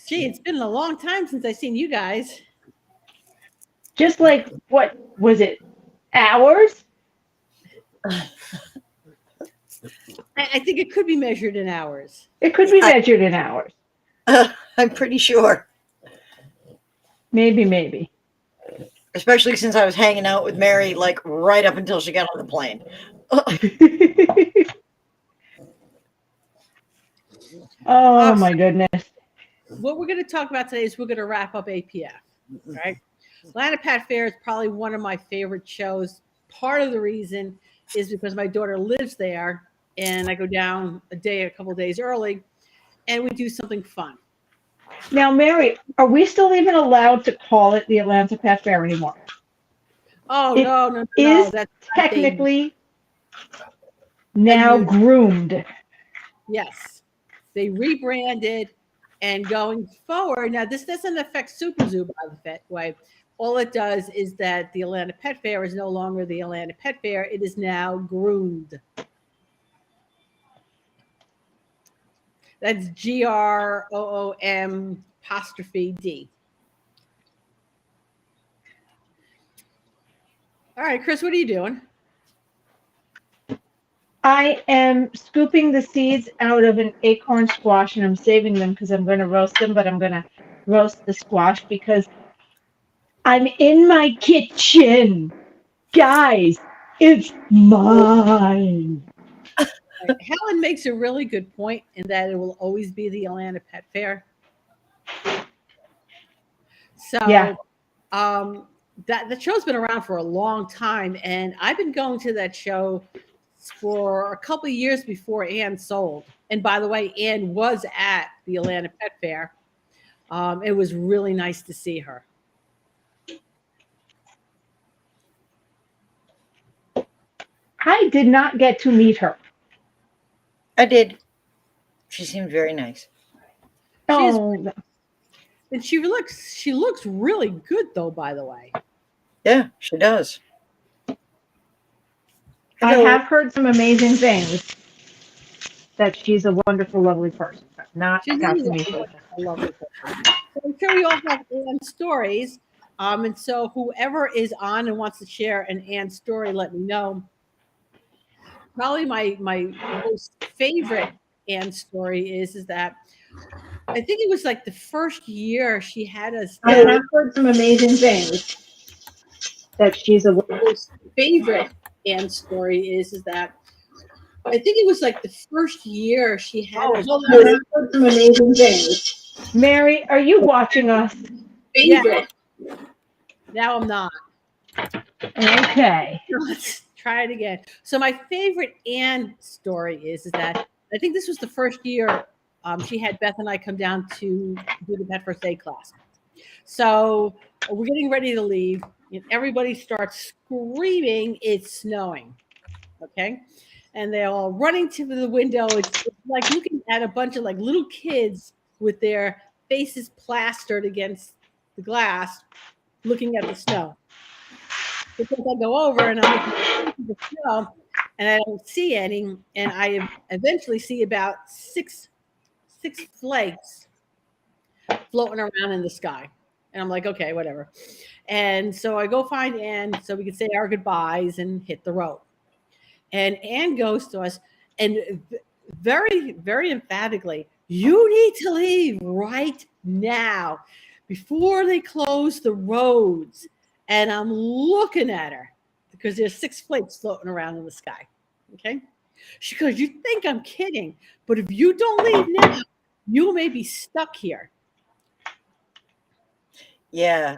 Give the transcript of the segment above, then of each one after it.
Gee, it's been a long time since I've seen you guys. Just like, what was it? Hours? I think it could be measured in hours. It could be Yeah, measured in hours. I'm pretty sure. Maybe, maybe. Especially since I was hanging out with Mary like right up until she got on the plane. Oh So my goodness. what we're going to talk about today is we're going to wrap up APF. Right? Atlanta Pet Fair is probably one of my favorite shows. Part of the reason is because my daughter lives there, and I go down a couple of days early, and we do something fun. Now, Mary, are we still even allowed to call it the Atlanta Pet Fair anymore? Oh It no, no, no, no! is That's they technically a now new groomed. yes, they rebranded, and going forward. Now, this doesn't affect Super Zoo, by the way. All it does is that the Atlanta Pet Fair is no longer the Atlanta Pet Fair. It is now groomed. That's GROOM apostrophe D. All right, Chris, what are you doing? I am scooping the seeds out of an acorn squash and I'm saving them because I'm going to roast them, but I'm going to roast the squash because I'm in my kitchen. Guys, it's mine. Right. Helen makes a really good point in that it will always be the Atlanta Pet Fair. Yeah. So that the show's been around for a long time, and I've been going to that show for a couple of years before Ann sold. And by the way, Ann was at the Atlanta Pet Fair. It was really nice to see her. I did not get to meet her. I did. She seemed very nice. She is, Oh, and she looks really good though. By the way, Yeah, she does. I Hello. have heard some amazing things that she's a wonderful, lovely person, but not she got really to is meet her. a lovely person. So I'm sure we all have Ann stories. And so whoever is on and wants to share an Ann story, let me know. Probably my most favorite Ann story is that I think it was like the first year she had us I down. have heard some amazing things that she's a. Most favorite Ann story is that I think it was like the first year she had Oh, us hold on. I down. have heard some amazing things. Mary, are you watching us? Yeah, Favorite. now I'm not. Okay. Let's try it again. So my favorite Anne story is that I think this was the first year she had Beth and I come down to do the pet first aid class. So we're getting ready to leave, and everybody starts screaming, "It's snowing!" Okay, and they're all running to the window. It's like looking at a bunch of like little kids with their faces plastered against the glass, looking at the snow. Because I go over and I'm looking at the snow and I don't see any, and I eventually see about six flakes floating around in the sky. And I'm like, okay, whatever. And so I go find Ann so we can say our goodbyes and hit the road. And Ann goes to us and very, very emphatically, you need to leave right now before they close the roads. And I'm looking at her because there's six flakes floating around in the sky. Okay. She goes, you think I'm kidding, but if you don't leave now, you may be stuck here. Yeah.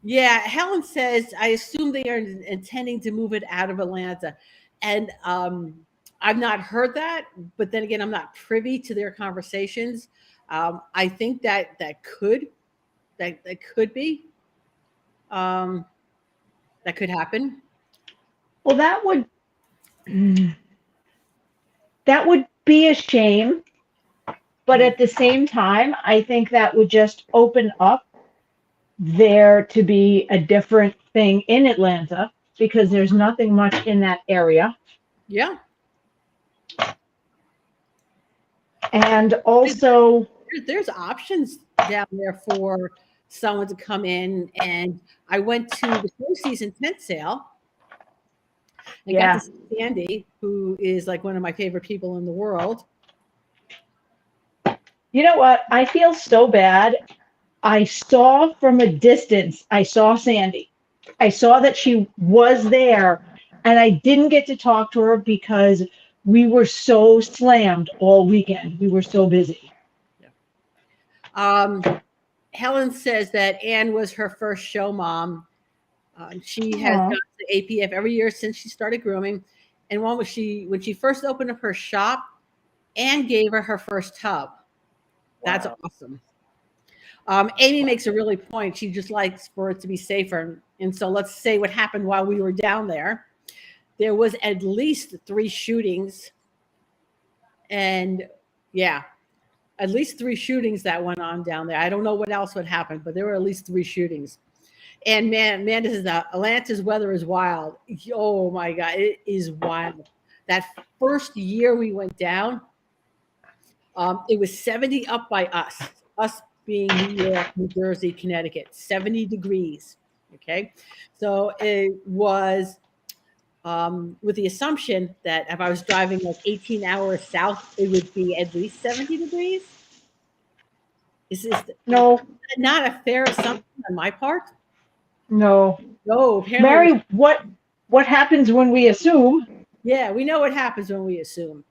Yeah, Helen says, I assume they are intending to move it out of Atlanta. And I've not heard that, but then again, I'm not privy to their conversations. I think that could be, um, that could happen. Well, that would be a shame, but Mm. at the same time, I think that would just open up there to be a different thing in Atlanta because there's nothing much in that area. Yeah. And also, there's options down there for someone to come in. And I went to the show season tent sale and got to Yeah. see Sandy, who is like one of my favorite people in the world. You know what? I feel so bad. I saw from a distance, I saw Sandy. I saw that she was there, and I didn't get to talk to her because we were so slammed all weekend. We were so busy. Um, Helen says that Anne was her first show mom. She has Aw. gone to APF every year since she started grooming. And one was when she first opened up her shop, Anne gave her first tub. That's Wow. awesome. Amy makes a really point. She just likes for it to be safer. And so let's say what happened while we were down there. There was at least 3 shootings. And yeah, at least 3 shootings that went on down there. I don't know what else would happen, but there were at least 3 shootings. And man, this is Atlanta's weather is wild. Oh my God, it is wild. That first year we went down, it was 70 up by us being New York, New Jersey, Connecticut, 70 degrees. Okay. So it was with the assumption that if I was driving like 18 hours south, it would be at least 70 degrees. Is No, not a fair assumption on my part? no. No, apparently it was. Mary, what happens when we assume? Yeah, we know what happens when we assume.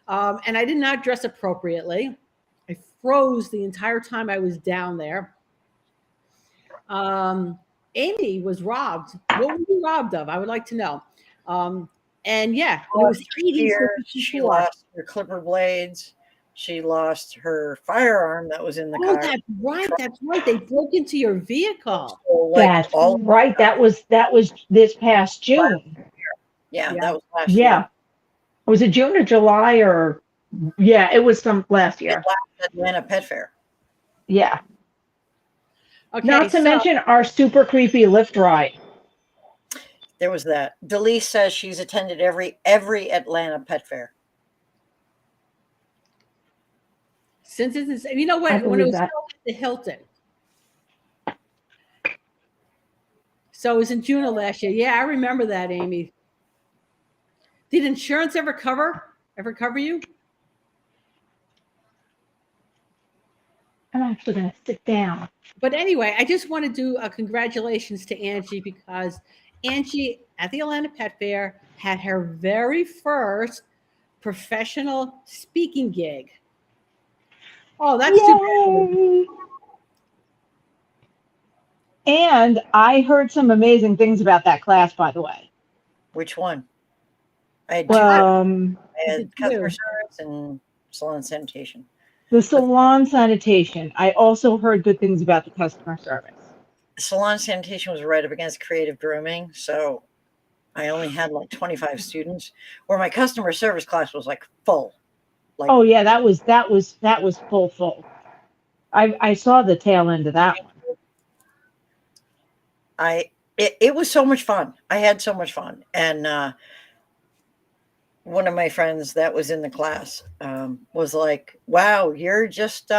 And I did not dress appropriately. I froze the entire time I was down there. Amy was robbed. What were you robbed of? I would like to know. Um, and yeah, and it was Lost her 80 for spears, she 54. lost her clipper blades. She lost her firearm that was in the Oh, car. that's right. That's right. They broke into your vehicle. So, like That's all right. That was this past June. yeah, Yeah. that was last Yeah. year. Was it June or July or yeah, it was some last It year. last Atlanta Pet Fair. Yeah. Okay, Not to so mention our super creepy lift ride. There was that. Delise says she's attended every Atlanta Pet Fair. since it's, you know I what, when it believe was that. held at the Hilton. So it was in June of last year. Yeah, I remember that, Amy. Did insurance ever cover you? I'm actually gonna sit down. But anyway, I just want to do a congratulations to Angie because Angie at the Atlanta Pet Fair had her very first professional speaking gig. Oh, that's too bad. Yay! And I heard some amazing things about that class, by the way. Which one? I had two. I had customer service and salon sanitation. The salon sanitation. I also heard good things about the customer service. Salon sanitation was right up against creative grooming, so I only had like 25 students, where my customer service class was like full. Like, Oh yeah, that was full. I saw the tail end of that one. It was so much fun. I had so much fun, and one of my friends that was in the class was like, "Wow, you're just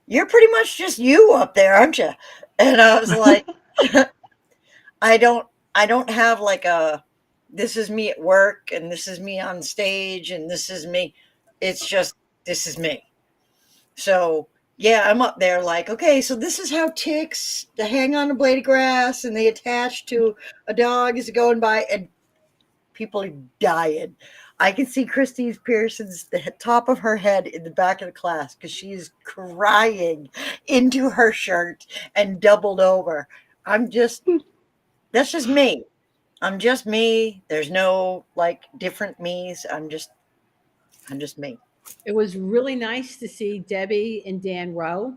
you're pretty much just you up there, aren't you?" And I was like, I don't have like a this is me at work and this is me on stage and this is me. It's just this is me. So yeah, I'm up there like, okay, so this is how ticks they hang on a blade of grass and they attach to a dog as going by, and people are dying. I can see Christine Pearson's the top of her head in the back of the class because she's crying into her shirt and doubled over. That's just me. I'm just me. There's no like different me's. I'm just me. It was really nice to see Debbie and Dan Rowe.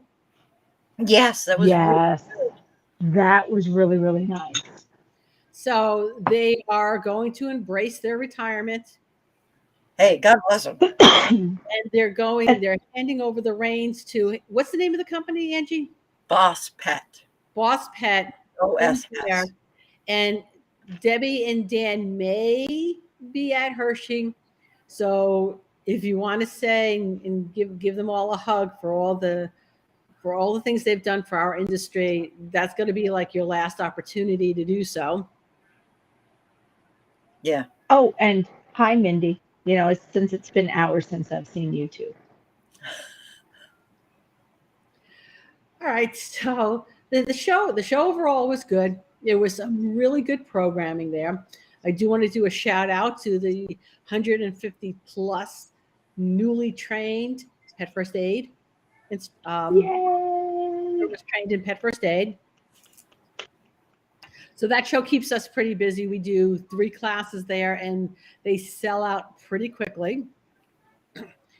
Yes, that was Yes. That was really, really nice. So they are going to embrace their retirement. Hey, God bless them. And they're handing over the reins to, what's the name of the company, Angie? Boss Pet. Boss Pet. OSS. And Debbie and Dan may be at Hershey. So if you want to say and give them all a hug for all the things they've done for our industry, that's going to be like your last opportunity to do so. Yeah. Oh, and hi, Mindy. Since it's been hours since I've seen you too. All right, so the show overall was good. There was some really good programming there. I do want to do a shout out to the 150 plus newly trained pet first aid. It's Yay! was trained in pet first aid. So that show keeps us pretty busy. We do 3 classes there, and they sell out pretty quickly.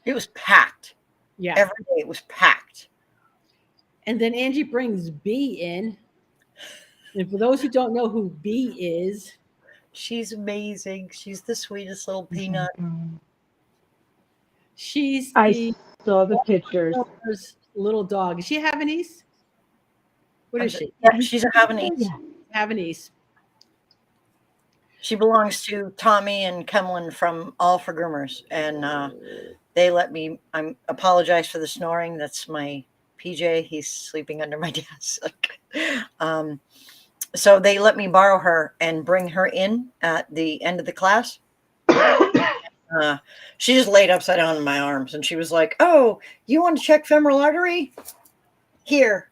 It was packed. Yeah. Every day it was packed. And then Angie brings B in. And for those who don't know who B is, She's amazing. She's the sweetest little peanut. she's I the saw the pictures. little dog. Does she have a niece? What is she? Yeah, she's a Havanese. Have a niece. She belongs to Tommy and Kemlin from All for Groomers, and they let me. I apologize for the snoring. That's my PJ. He's sleeping under my desk. So they let me borrow her and bring her in at the end of the class. She just laid upside down in my arms, and she was like, "Oh, you want to check femoral artery? Here,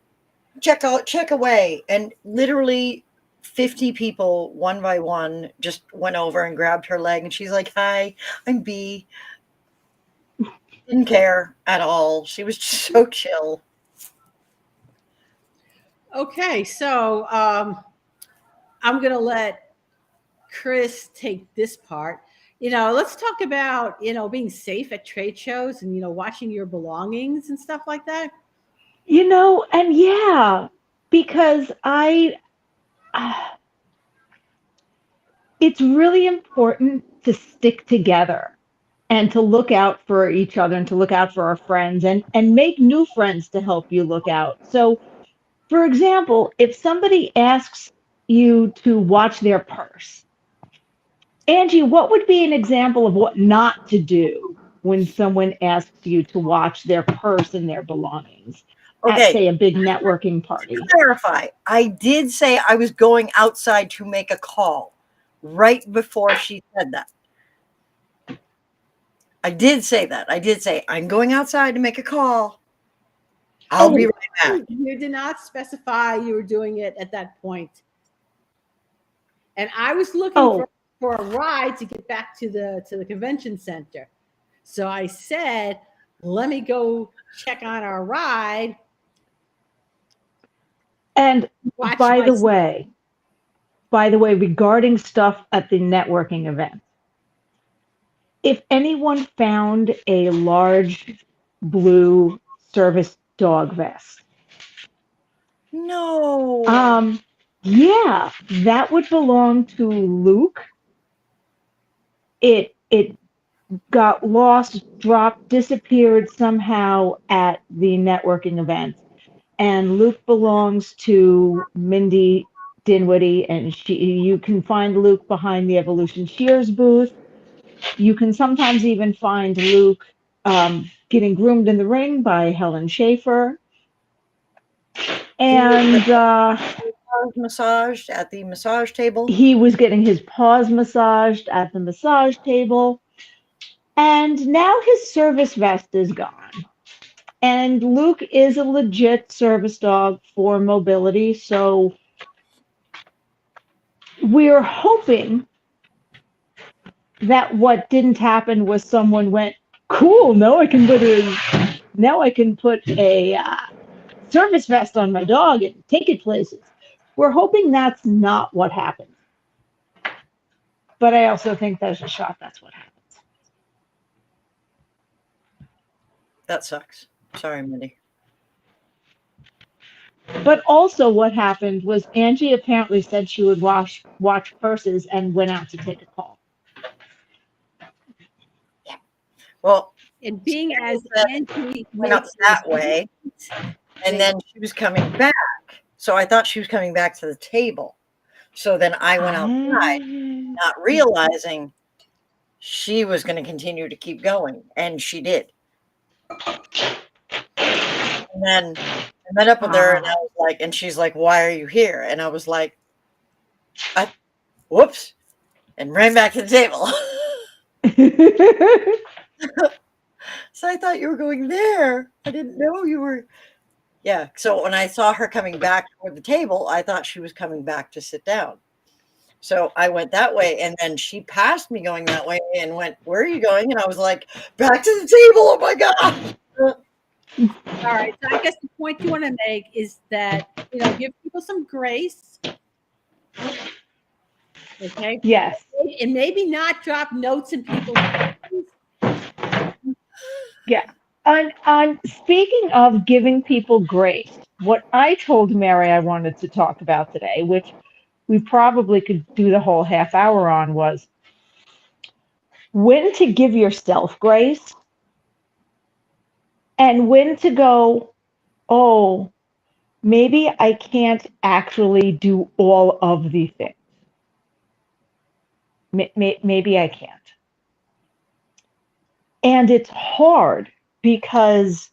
check away." And literally 50 people, one by one, just went over and grabbed her leg, and she's like, "Hi, I'm B." Didn't care at all. She was just so chill. Okay, so I'm going to let Chris take this part. Let's talk about, being safe at trade shows and, watching your belongings and stuff like that. And yeah, because it's really important to stick together and to look out for each other and to look out for our friends and make new friends to help you look out. So, for example, if somebody asks you to watch their purse, Angie, what would be an example of what not to do when someone asks you to watch their purse and their belongings at, say, a big networking party? To clarify, I did say I was going outside to make a call right before she said that. I did say that. I did say, I'm going outside to make a call. I'll be right back. You did not specify you were doing it at that point. And I was looking for a ride to get back to the convention center. So I said, let me go check on our ride. And by the way, regarding stuff at the networking event, if anyone found a large blue service dog vest, no, yeah, that would belong to Luke. It got lost, dropped, disappeared somehow at the networking event. And Luke belongs to Mindy Dinwiddie, and you can find Luke behind the Evolution Shears booth. You can sometimes even find Luke getting groomed in the ring by Helen Schaefer. And massaged at the massage table. He was getting his paws massaged at the massage table. And now his service vest is gone. And Luke is a legit service dog for mobility, so we're hoping that what didn't happen was someone went, cool, now I can put a service vest on my dog and take it places. We're hoping that's not what happened. But I also think there's a shot that's what happens. That sucks. Sorry, Mindy. But also what happened was Angie apparently said she would watch purses and went out to take a call. Yeah. Well, and being as Angie went up that way, and then she was coming back. So I thought she was coming back to the table. So then I went outside, not realizing she was going to continue to keep going, and she did. And then I met up with her, and I was like, and she's like, "Why are you here?" And I was like, "I, whoops," and ran back to the table. So I thought you were going there. I didn't know you were. Yeah. So when I saw her coming back toward the table, I thought she was coming back to sit down. So I went that way, and then she passed me going that way and went, "Where are you going?" And I was like, "Back to the table." Oh my God. All right. So I guess the point you want to make is that, give people some grace. Okay. Yes. And maybe not drop notes in people's faces. Yeah. On speaking of giving people grace, what I told Mary I wanted to talk about today, which we probably could do the whole half hour on, was when to give yourself grace and when to go, oh, maybe I can't actually do all of the things. Maybe I can't. And it's hard because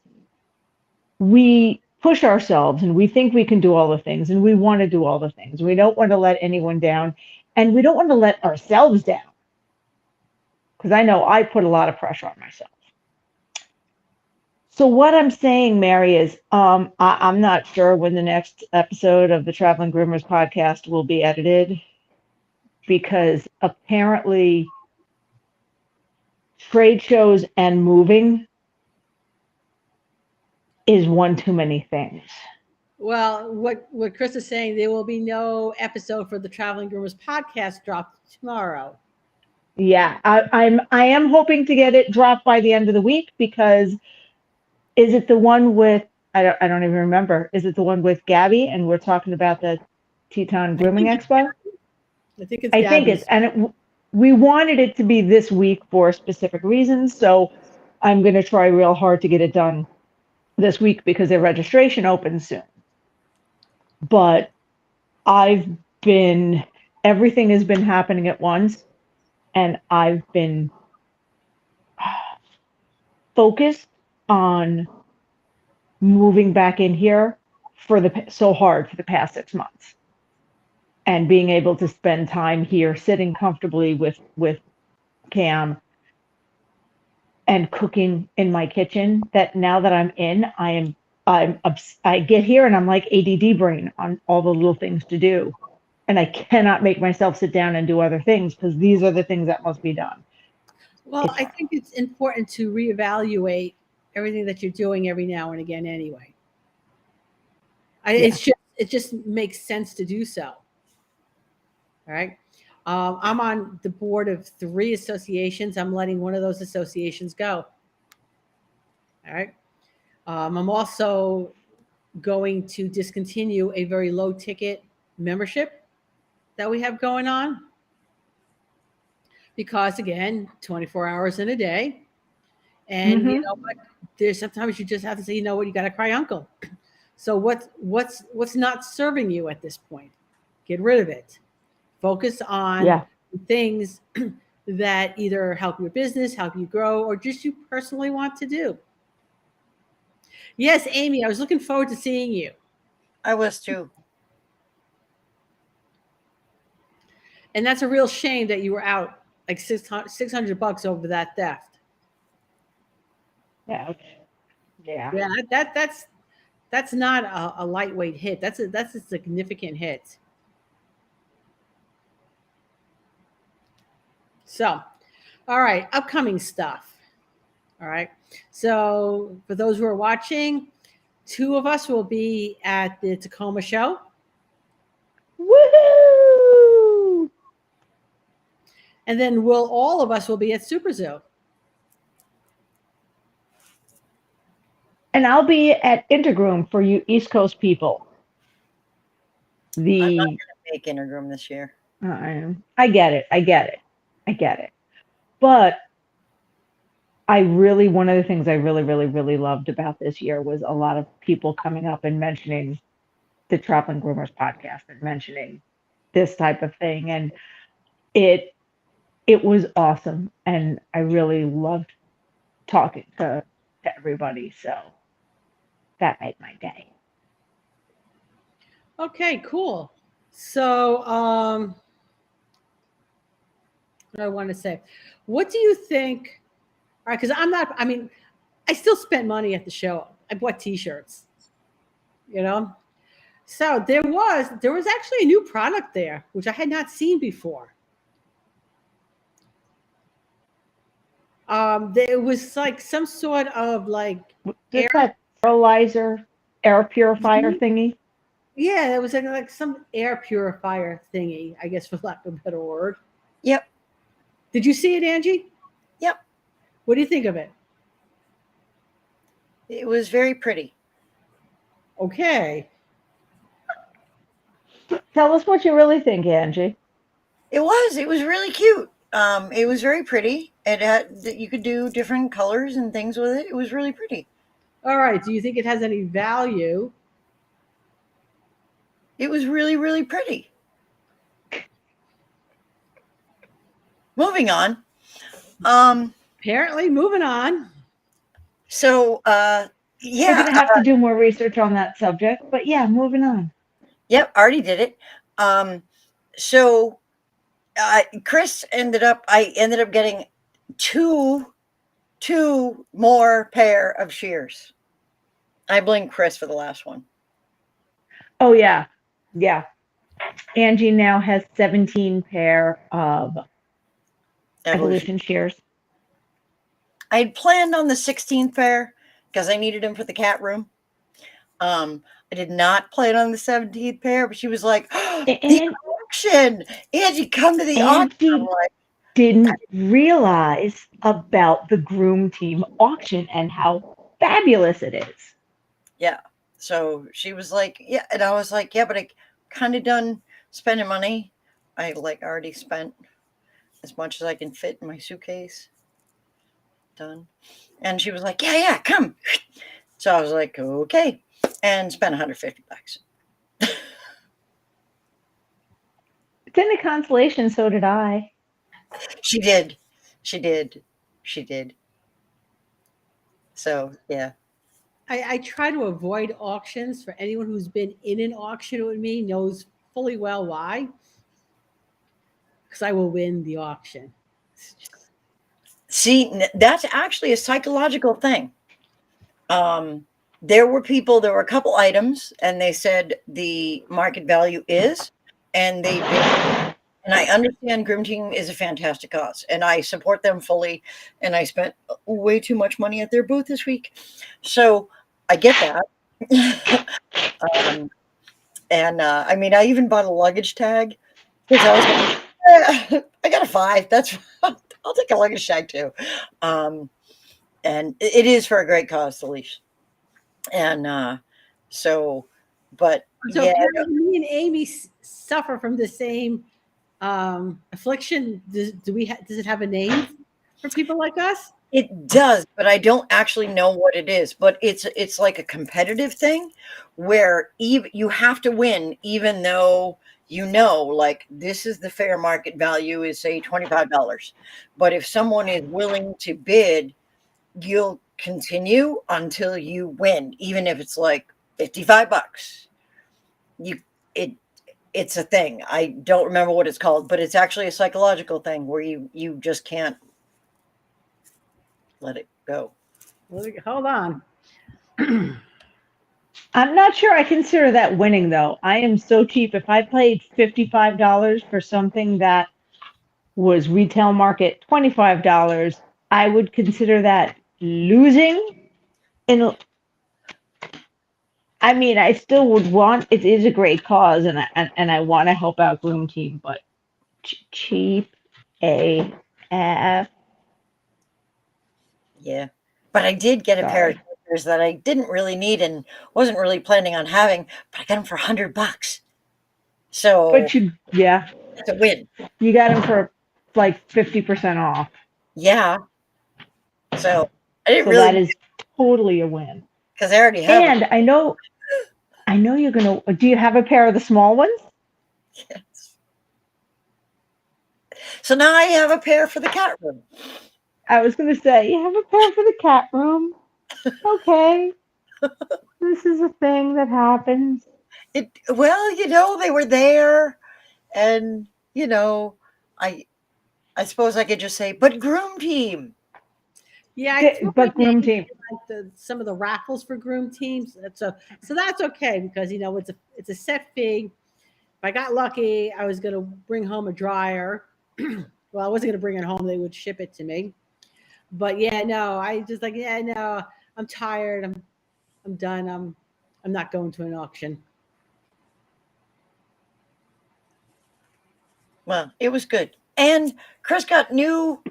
we push ourselves and we think we can do all the things and we want to do all the things. We don't want to let anyone down and we don't want to let ourselves down. Because I know I put a lot of pressure on myself. So what I'm saying, Mary, is I'm not sure when the next episode of the Traveling Groomers podcast will be edited because apparently trade shows and moving is one too many things. Well, what Chris is saying, there will be no episode for the Traveling Groomers podcast dropped tomorrow. Yeah, I am hoping to get it dropped by the end of the week because is it the one with I don't even remember. Is it the one with Gabby and we're talking about the Teton Grooming Expo? I think it's I think it's Gabby's. we wanted it to be this week for specific reasons, so I'm going to try real hard to get it done this week because their registration opens soon. But everything has been happening at once, and I've been focused on moving back in here so hard for the past 6 months and being able to spend time here sitting comfortably with Cam and cooking in my kitchen that now that I'm in, I get here and I'm like ADD brain on all the little things to do. And I cannot make myself sit down and do other things because these are the things that must be done. Well, I think it's important to reevaluate everything that you're doing every now and again anyway. It just makes sense to do so. All right. I'm on the board of 3 associations. I'm letting one of those associations go. All right. I'm also going to discontinue a very low ticket membership that we have going on because, again, 24 hours in a day. And you know what? There's sometimes you just have to say, you know what, you got to cry uncle. So what's not serving you at this point? Get rid of it. Focus on things that either help your business, help you grow, or just you personally want to do. Yes, Amy, I was looking forward to seeing you. I was too. And that's a real shame that you were out like $600 over that theft. Yeah. Yeah, that's not a lightweight hit. That's a significant hit. So, all right, upcoming stuff. All right. So, for those who are watching, 2 of us will be at the Tacoma show. Woohoo! And then all of us will be at Super Zoo. And I'll be at Intergroom for you East Coast people. I'm not going to make Intergroom this year. I get it. But one of the things I really, really, really loved about this year was a lot of people coming up and mentioning the Traveling Groomers podcast and mentioning this type of thing. And it it was awesome, and I really loved talking to everybody. So that made my day. Okay, cool. So, what do I want to say? What do you think? All right, because I'm not. I mean, I still spent money at the show. I bought T-shirts. You know, so there was actually a new product there which I had not seen before. There was like some sort of like air. Just that sterilizer, air purifier thingy. Yeah, it was like some air purifier thingy, I guess, for lack of a better word. Yep. Did you see it, Angie? Yep. What do you think of it? It was very pretty. Okay. Tell us what you really think, Angie. It was. It was really cute. It was very pretty. It had you could do different colors and things with it. It was really pretty. All right. Do you think it has any value? It was really, really pretty. Moving on. Apparently, moving on. So We're yeah, gonna have to do more research on that subject, but yeah, moving on. yep, already did it. So Chris I ended up getting two more pair of shears. I blame Chris for the last one. Oh yeah, yeah. Angie now has 17 pair of evolution shears. I had planned on the 16th pair because I needed them for the cat room. I did not plan on the 17th pair, but she was like, oh, the And auction. Angie, come to the auction. I'm Angie like, didn't realize about the groom team auction and how fabulous it is. yeah. So she was like, yeah. And I was like, yeah, but I kind of done spending money. I like already spent as much as I can fit in my suitcase. Done. And she was like, yeah, come. So I was like, okay. And spent $150. It's in a consolation, so did I. She did. She did. She did. So, yeah. I try to avoid auctions. For anyone who's been in an auction with me knows fully well why. Because I will win the auction. See, that's actually a psychological thing. There were a couple items, and they said the market value is, and they did. And I understand Grim Team is a fantastic cause, and I support them fully. And I spent way too much money at their booth this week, so I get that. I mean, I even bought a luggage tag because I was like, I got a 5. That's I'll take a luggage tag too. And it is for a great cause, the leash. And so, but So yeah, apparently, me and Amy suffer from the same affliction. Does it have a name for people like us? it does, but I don't actually know what it is. But it's like a competitive thing where you have to win, even though like this is the fair market value is say $25. But if someone is willing to bid, you'll continue until you win, even if it's like $55. You it it's a thing. I don't remember what it's called, but it's actually a psychological thing where you just can't let it go. Hold on. I'm not sure I consider that winning though. I am so cheap. If I paid $55 for something that was retail market $25, I would consider that losing. And I mean, I still would want it is a great cause, and I want to help out Groom Team, but cheap AF. Yeah. But I did get a pair of Sorry. scissors that I didn't really need and wasn't really planning on having, but I got them for $100. So But yeah, it's a win. you got them for like 50% off. Yeah. So I didn't So that really is totally a win. because I already have them. And I know you're gonna. Do you have a pair of the small ones? Yes. So now I have a pair for the cat room. I was going to say, you have a pair for the cat room. Okay. This is a thing that happens. Well, they were there, and I I suppose I could just say, but groom team. Yeah, I threw my But groom name team. in like some of the raffles for groom teams. So that's okay because it's a set fee. If I got lucky, I was gonna bring home a dryer. Well, I wasn't gonna bring it home; they would ship it to me. But yeah, no, I just like yeah, no, I'm tired. I'm done. I'm not going to an auction. Well, it was good. And Chris got new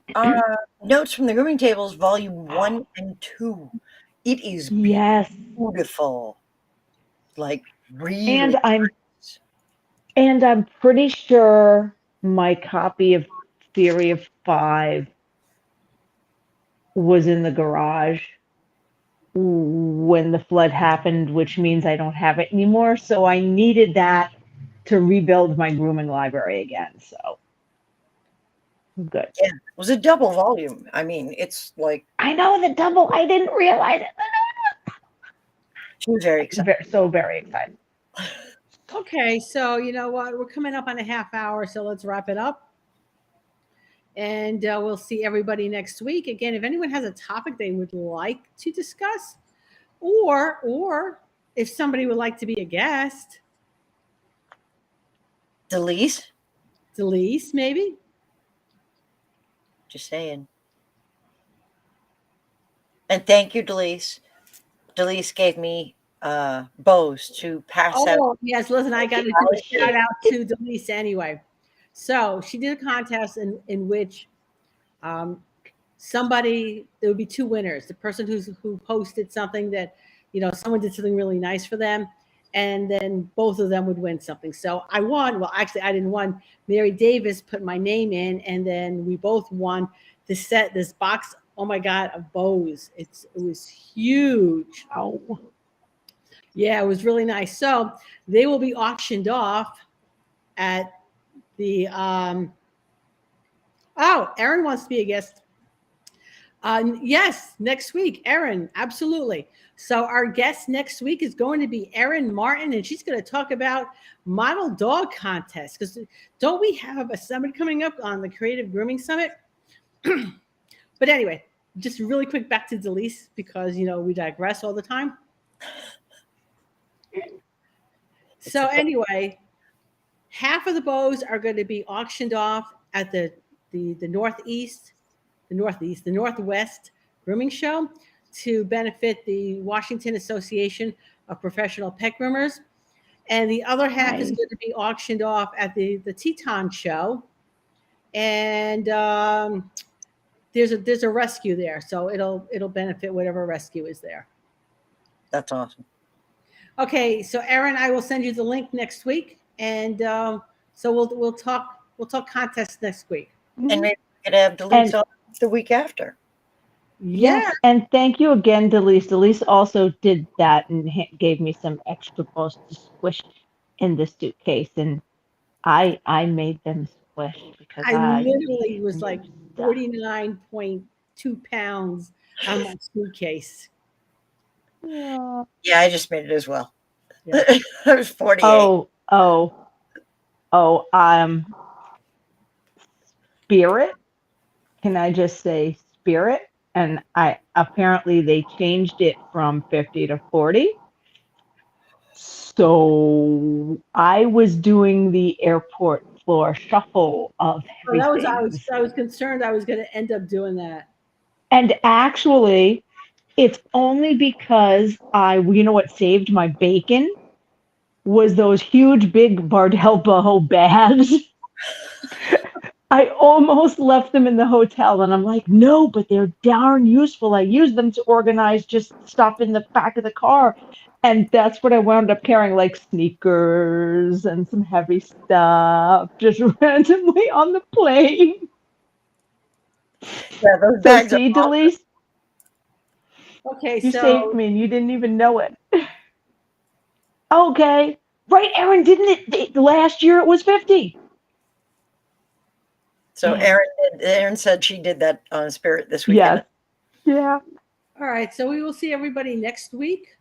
notes from the grooming tables, volume 1 and 2. It is Yes. beautiful. Like And really I'm nice. and I'm pretty sure my copy of Theory of Five was in the garage when the flood happened, which means I don't have it anymore. So I needed that to rebuild my grooming library again. So good. Yeah, it was a double volume. I mean, it's like I know the double. I didn't realize it. she was very excited. So very excited. Okay, so you know what? We're coming up on a half hour, so let's wrap it up. And we'll see everybody next week. Again, if anyone has a topic they would like to discuss, or if somebody would like to be a guest, Delise, Delise maybe. just saying. And thank you, Delise. Delise gave me bows to pass out. Oh yes, listen, I got to do a shout out to Delise anyway. So she did a contest in which um, somebody there would be two winners. The person who posted something that someone did something really nice for them, and then both of them would win something. So I won. Well, actually, I didn't win. Mary Davis put my name in, and then we both won this box. Oh my God, of bows! It was huge. Oh, Yeah, it was really nice. So they will be auctioned off at the. Oh, Erin wants to be a guest. Yes, next week, Erin, absolutely. So our guest next week is going to be Erin Martin, and she's going to talk about model dog contests. Because don't we have a summit coming up on the Creative Grooming Summit? But anyway, just really quick back to Delise because we digress all the time. So anyway, half of the bows are going to be auctioned off at the Northwest Grooming Show to benefit the Washington Association of Professional Pet Groomers. And the other half is nice. going to be auctioned off at the Teton Show. And there's a rescue there, so it'll benefit whatever rescue is there. That's awesome. Okay, so Erin, I will send you the link next week, and so we'll talk contests next week. And maybe we could have Delise on the week after. Yeah. Yes, and thank you again, Delise. Delise also did that and gave me some extra bows to squish in the suitcase, and I made them squish because I I literally need was new like stuff. 49.2 pounds on my suitcase. Yeah. Yeah, I just made it as well. Yeah. I was 48. Oh, Spirit. Can I just say Spirit? And I apparently they changed it from 50 to 40. So I was doing the airport floor shuffle of So that was I was everything. I was concerned I was going to end up doing that. And actually, it's only because you know what saved my bacon was those huge big Bardell Boho bags. I almost left them in the hotel, and I'm like, no, but they're darn useful. I use them to organize just stuff in the back of the car. And that's what I wound up carrying, like sneakers and some heavy stuff, just randomly on the plane. Yeah, those So bags are see, awesome. Delise, Okay, you saved so me and you didn't even know it. Okay. Right, Erin, didn't it? Last year it was 50. So Erin said she did that on Spirit this weekend. Yes. Yeah. All right. So we will see everybody next week.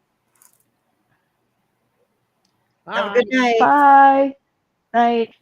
Have a good night. Bye. Night.